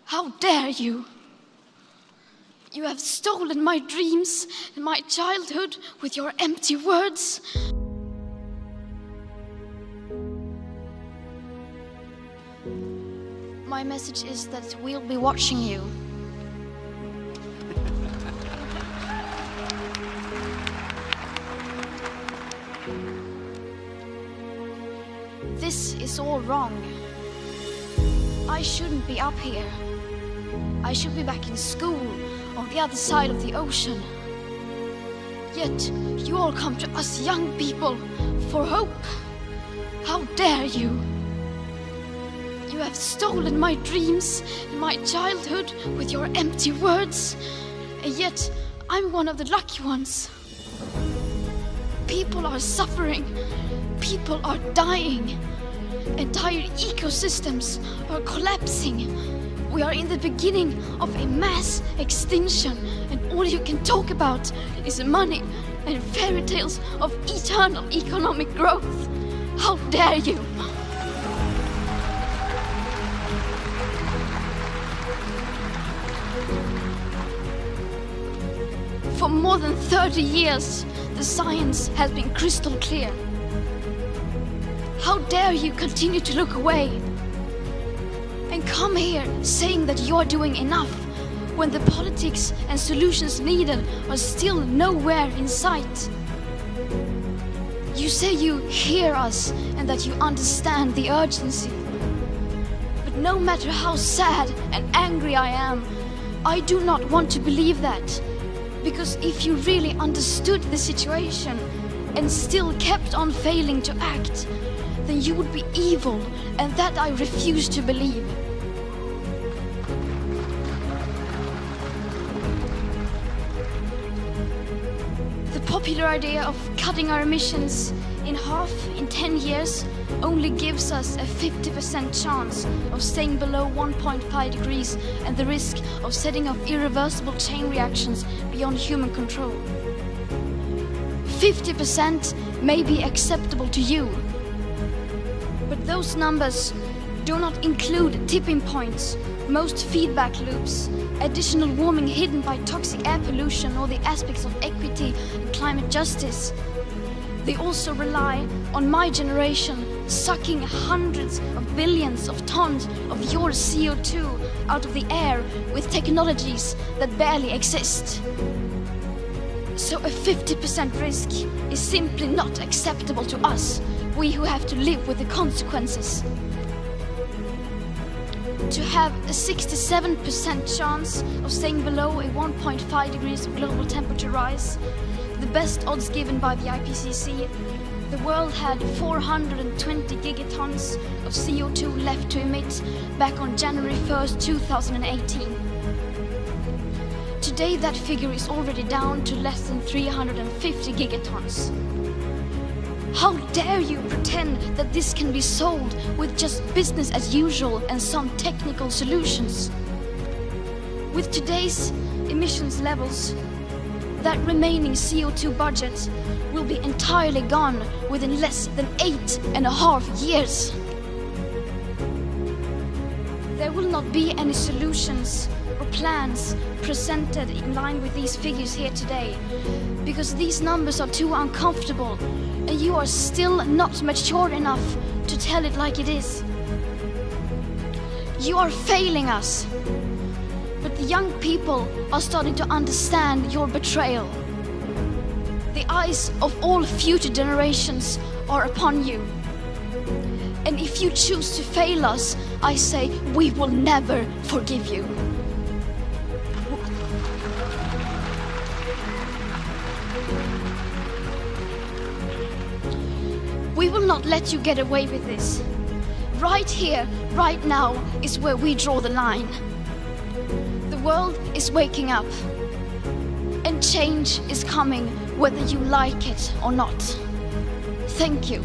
How dare you? You have stolen my dreams and my childhood with your empty words. My message is that we'll be watching you. This is all wrong. I shouldn't be up here. I should be back in school on the other side of the ocean. Yet you all come to us young people for hope. How dare you? You have stolen my dreams and my childhood with your empty words. And yet I'm one of the lucky ones. People are suffering. People are dying. Entire ecosystems are collapsing. We are in the beginning of a mass extinction, and all you can talk about is money and fairy tales of eternal economic growth. How dare you? For more than 30 years, the science has been crystal clear. How dare you continue to look away and come here saying that you are doing enough when the politics and solutions needed are still nowhere in sight? You say you hear us and that you understand the urgency. But no matter how sad and angry I am, I do not want to believe that. Because if you really understood the situation and still kept on failing to act, then you would be evil, and that I refuse to believe. The popular idea of cutting our emissions in half in 10 years only gives us a 50% chance of staying below 1.5 degrees and the risk of setting off irreversible chain reactions beyond human control. 50% may be acceptable to you, but those numbers do not include tipping points, most feedback loops, additional warming hidden by toxic air pollution, or the aspects of equity and climate justice. They also rely on my generation sucking hundreds of billions of tons of your CO2 out of the air with technologies that barely exist. So a 50% risk is simply not acceptable to us, we who have to live with the consequences. To have a 67% chance of staying below a 1.5 degrees of global temperature rise, the best odds given by the IPCC, the world had 420 gigatons of CO2 left to emit back on January 1st, 2018. Today that figure is already down to less than 350 gigatons. How dare you pretend that this can be solved with just business as usual and some technical solutions? With today's emissions levels, that remaining CO2 budget will be entirely gone within less than 8.5 years. There will not be any solutions or plans presented in line with these figures here today, because these numbers are too uncomfortable and you are still not mature enough to tell it like it is. You are failing us, but the young people are starting to understand your betrayal. The eyes of all future generations are upon you. And if you choose to fail us, I say we will never forgive you. We will not let you get away with this. Right here, right now, is where we draw the line. The world is waking up, and change is coming whether you like it or not. Thank you.